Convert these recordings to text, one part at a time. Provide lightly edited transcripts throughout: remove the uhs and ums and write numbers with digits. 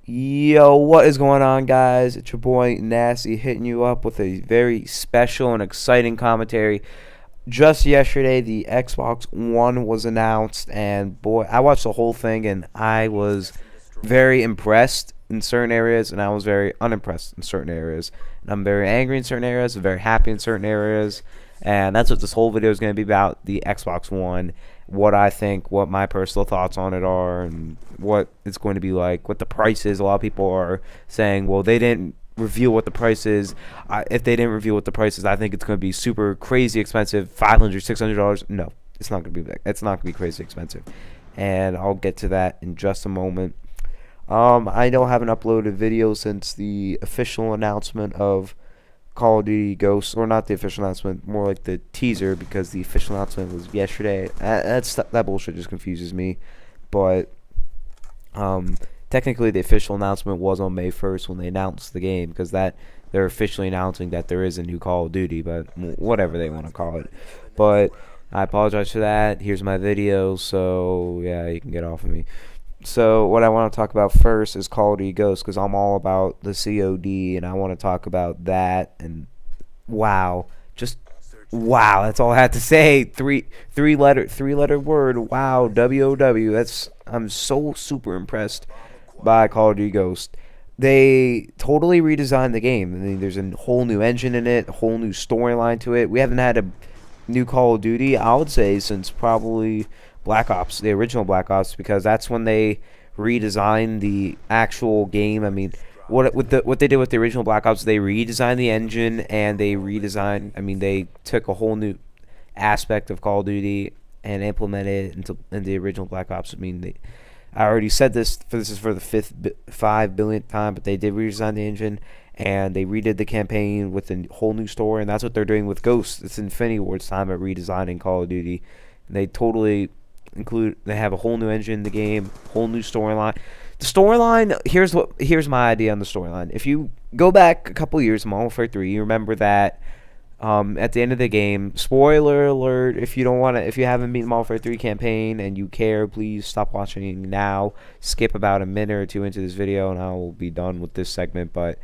Yo, what is going on, guys? It's your boy Nasty hitting you up with a very special and exciting commentary. Just yesterday, the Xbox One was announced, and boy, I watched the whole thing, and I was very impressed in certain areas, and I was very unimpressed in certain areas. And I'm very angry in certain areas, very happy in certain areas, and that's what this whole video is going to be about: the Xbox One, what I think, what my personal thoughts on it are, and what it's going to be like, what the price is. A lot of people are saying, well, they didn't reveal what the price is. If they didn't reveal what the price is, I think it's going to be super crazy expensive, $500, $600. No, it's not going to be. It's not going to be crazy expensive, and I'll get to that in just a moment. I know I haven't uploaded video since the official announcement of Call of Duty Ghosts, or not the official announcement, more like the teaser, because the official announcement was yesterday. That bullshit just confuses me, but technically the official announcement was on May 1st when they announced the game, because that they're officially announcing that there is a new Call of Duty, but whatever they want to call it. But I apologize for that. Here's my video, so yeah, you can get off of me. So what I want to talk about first is Call of Duty Ghosts, because I'm all about the COD, and I want to talk about that. And wow, just wow. That's all I have to say. Three letter word. Wow. WOW. I'm so super impressed by Call of Duty Ghosts. They totally redesigned the game. I mean, there's a whole new engine in it, a whole new storyline to it. We haven't had a new Call of Duty, I would say, since probably Black Ops, the original Black Ops, because that's when they redesigned the actual game. I mean, what they did with the original Black Ops, they redesigned the engine, and they redesigned. I mean, they took a whole new aspect of Call of Duty and implemented it in the original Black Ops. I mean, I already said this. This is for the 5 billionth time, but they did redesign the engine, and they redid the campaign with a whole new story, and that's what they're doing with Ghosts. It's Infinity Ward's time at redesigning Call of Duty. And they totally they have a whole new engine in the game, whole new storyline. The storyline, here's my idea on the storyline. If you go back a couple years, Modern Warfare 3, you remember that at the end of the game, spoiler alert, if you haven't beaten the Modern Warfare 3 campaign and you care, please stop watching now. Skip about a minute or two into this video and I will be done with this segment. But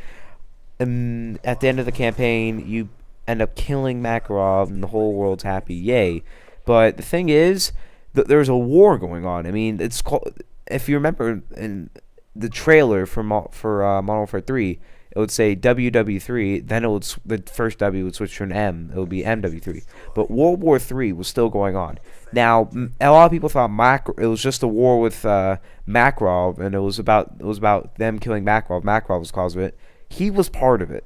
at the end of the campaign, you end up killing Makarov and the whole world's happy. Yay. But the thing is, there's a war going on. I mean, it's called, if you remember in the trailer for Modern Warfare 3, it would say WW3, then the first W would switch to an M. It would be MW3. But World War 3 was still going on. Now, a lot of people thought it was just a war with Makarov, and it was about them killing Makarov. Makarov was the cause of it. He was part of it.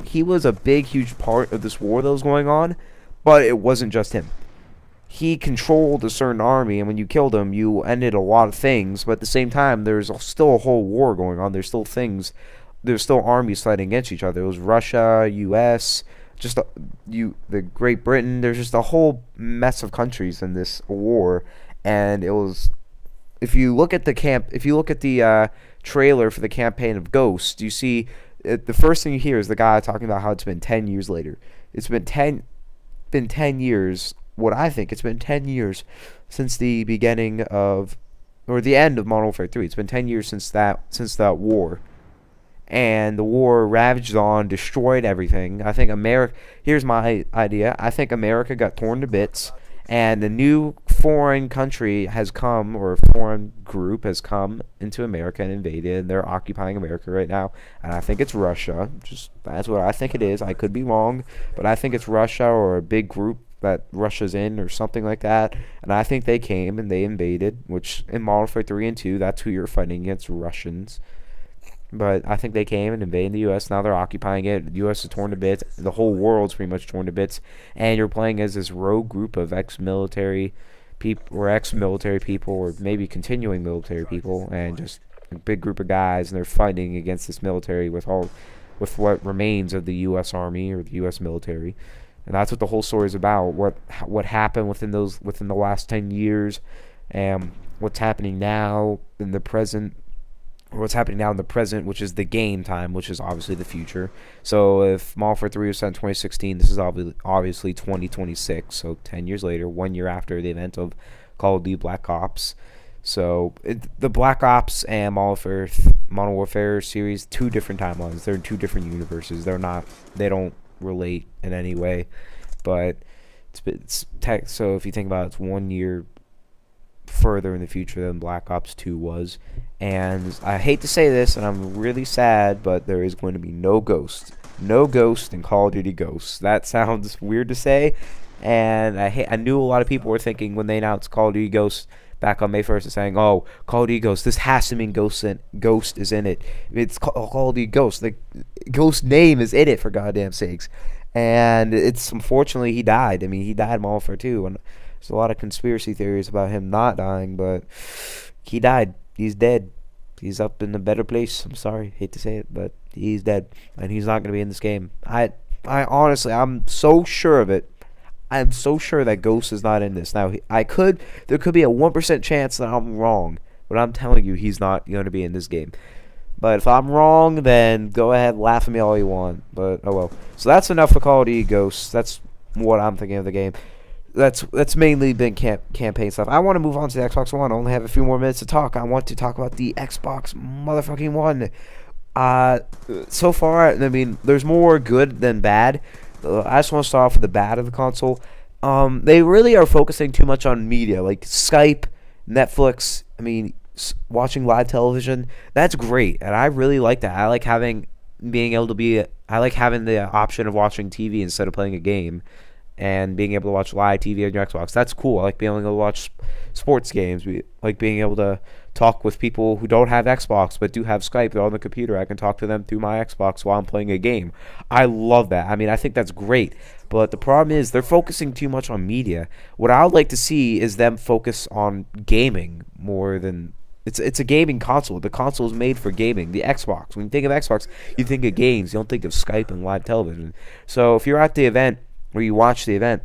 He was a big, huge part of this war that was going on, but it wasn't just him. He controlled a certain army, and when you killed him, you ended a lot of things. But at the same time, there's still a whole war going on. There's still armies fighting against each other. It was Russia, U.S., the Great Britain. There's just a whole mess of countries in this war, and it was. If you look at the trailer for the campaign of Ghost, you see the first thing you hear is the guy talking about how it's been 10 years later. It's been 10 years. What I think, it's been 10 years since the beginning of, or the end of Modern Warfare 3. It's been 10 years since that war, and the war ravaged on, destroyed everything. I think here's my idea. I think America got torn to bits, and a new foreign country has come, or a foreign group has come into America and invaded, and they're occupying America right now. And I think it's Russia. That's what I think it is. I could be wrong, but I think it's Russia, or a big group that Russia's in, or something like that. And I think they came and they invaded, which in Modern Warfare 3 and 2, that's who you're fighting against, Russians. But I think they came and invaded the U.S. Now they're occupying it. The U.S. is torn to bits. The whole world's pretty much torn to bits. And you're playing as this rogue group of ex-military people, or maybe continuing military people, and just a big group of guys, and they're fighting against this military with what remains of the U.S. Army or the U.S. military. And that's what the whole story is about. What happened within the last 10 years, and what's happening now in the present, which is the game time, which is obviously the future. So if Modern Warfare 3 was set in 2016, this is obviously 2026. So 10 years later, 1 year after the event of Call of Duty Black Ops. So the Black Ops and Modern Warfare series, two different timelines. They're in two different universes. They don't relate in any way. But it's tech. So if you think about it, it's 1 year further in the future than Black Ops 2 was. And I hate to say this, and I'm really sad, but there is going to be no Ghost. No Ghost in Call of Duty Ghosts. That sounds weird to say, and I knew a lot of people were thinking when they announced Call of Duty Ghosts back on May 1st and saying, "Oh, Call of Duty Ghost. This has to mean Ghost is in it. It's Call of Duty Ghost. The Ghost name is in it, for goddamn sakes." And it's unfortunately he died. I mean, he died in Modern Warfare 2, and there's a lot of conspiracy theories about him not dying, but he died. He's dead. He's up in a better place. I'm sorry, hate to say it, but he's dead, and he's not going to be in this game. I honestly, I'm so sure of it. I'm so sure that Ghost is not in this. Now, there could be a 1% chance that I'm wrong, but I'm telling you, he's not going to be in this game. But if I'm wrong, then go ahead, laugh at me all you want. But oh well. So that's enough for Call of Duty Ghosts. That's what I'm thinking of the game. That's mainly been campaign stuff. I want to move on to the Xbox One. I only have a few more minutes to talk. I want to talk about the Xbox motherfucking One. So far, I mean, there's more good than bad. I just want to start off with the bad of the console. They really are focusing too much on media, like Skype, Netflix. I mean, watching live television. That's great, and I really like that. I like having the option of watching TV instead of playing a game, and being able to watch live TV on your Xbox. That's cool. I like being able to watch sports games. We like being able to talk with people who don't have Xbox but do have Skype. They're on the computer. I can talk to them through my Xbox while I'm playing a game. I love that. I mean, I think that's great. But the problem is they're focusing too much on media. What I would like to see is them focus on gaming more than... It's a gaming console. The console is made for gaming. The Xbox. When you think of Xbox, you think of games. You don't think of Skype and live television. So if you're at the event or you watch the event,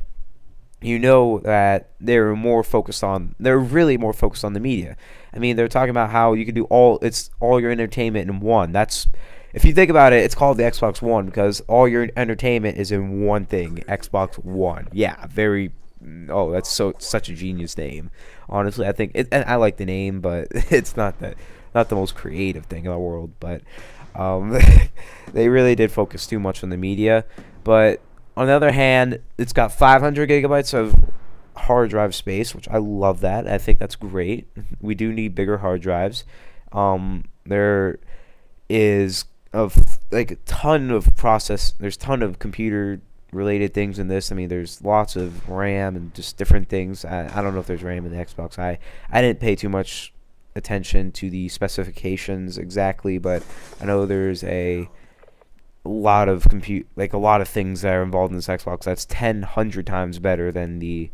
you know that they're really more focused on the media. I mean, they're talking about how you can do all your entertainment in one. That's, if you think about it, it's called the Xbox One because all your entertainment is in one thing. Xbox One. Yeah, that's such a genius name. Honestly, I think and I like the name, but it's not the most creative thing in the world. But they really did focus too much on the media. But on the other hand, it's got 500 gigabytes of hard drive space, which I love that. I think that's great. We do need bigger hard drives. There is a ton of there's a ton of computer related things in this. I mean, there's lots of RAM and just different things. I don't know if there's RAM in the Xbox. I didn't pay too much attention to the specifications exactly, but I know there's a lot of a lot of things that are involved in this Xbox that's 100 times better than the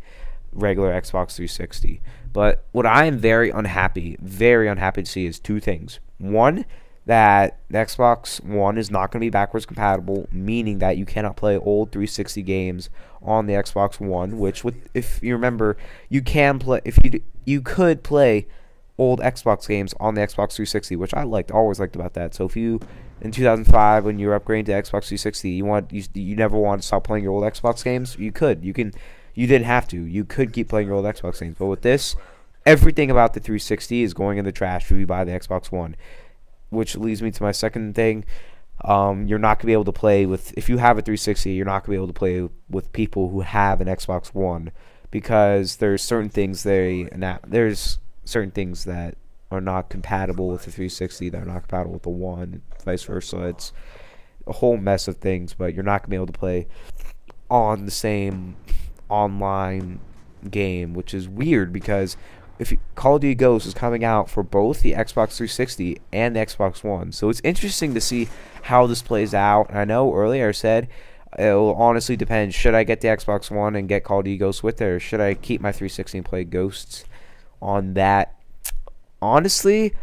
regular Xbox 360. But what I am very unhappy to see is two things. One, that the Xbox One is not going to be backwards compatible, meaning that you cannot play old 360 games on the Xbox One, which if you remember, you could play old Xbox games on the Xbox 360, which I always liked about that. So if you, in 2005, when you were upgrading to Xbox 360, you never wanted to stop playing your old Xbox games, you didn't have to. You could keep playing your old Xbox games. But with this, everything about the 360 is going in the trash if you buy the Xbox One. Which leads me to my second thing. You're not going to be able to play if you have a 360, you're not going to be able to play with people who have an Xbox One, because there's certain things that are not compatible with the 360 that are not compatible with the One, and vice versa. It's a whole mess of things, but you're not going to be able to play on the same online game, which is weird because Call of Duty Ghosts is coming out for both the Xbox 360 and the Xbox One. So it's interesting to see how this plays out. I know earlier I said it will honestly depend. Should I get the Xbox One and get Call of Duty Ghosts with it, or should I keep my 360 and play Ghosts on that? Honestly,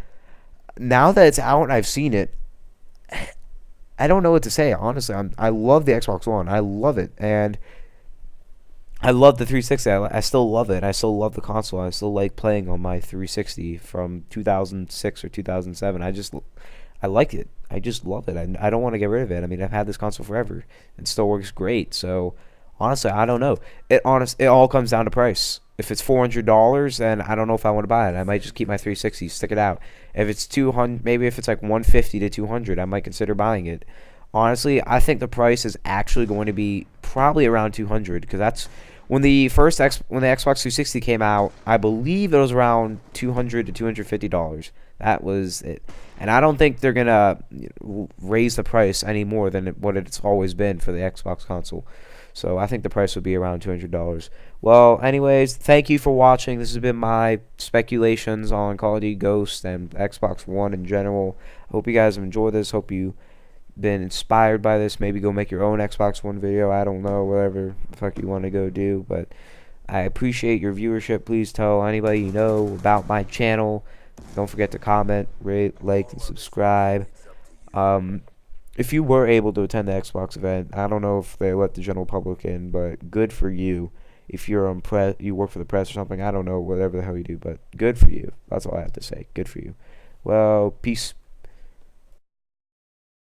now that it's out and I've seen it, I don't know what to say. Honestly, I love the Xbox One. I love it, and I love the 360. I still love it. I still love the console. I still like playing on my 360 from 2006 or 2007. I like it. I just love it. I don't want to get rid of it. I mean, I've had this console forever. It still works great. So, honestly, I don't know. It all comes down to price. If it's $400, then I don't know if I want to buy it. I might just keep my 360, stick it out. If it's 200, maybe if it's like 150 to 200, I might consider buying it. Honestly, I think the price is actually going to be probably around 200, because that's when the Xbox 360 came out. I believe it was around 200 to $250. That was it. And I don't think they're gonna raise the price any more than what it's always been for the Xbox console. So I think the price would be around $200. Well, anyways, thank you for watching. This has been my speculations on Call of Duty Ghosts and Xbox One in general. I hope you guys have enjoyed this. Hope you been inspired by this. Maybe go make your own Xbox One video. I don't know, whatever the fuck you want to go do. But I appreciate your viewership. Please tell anybody you know about my channel. Don't forget to comment, rate, like, and subscribe. If you were able to attend the Xbox event, I don't know if they let the general public in, but good for you. If you're on you work for the press or something, I don't know, whatever the hell you do, but good for you. That's all I have to say. Good for you. Well, peace.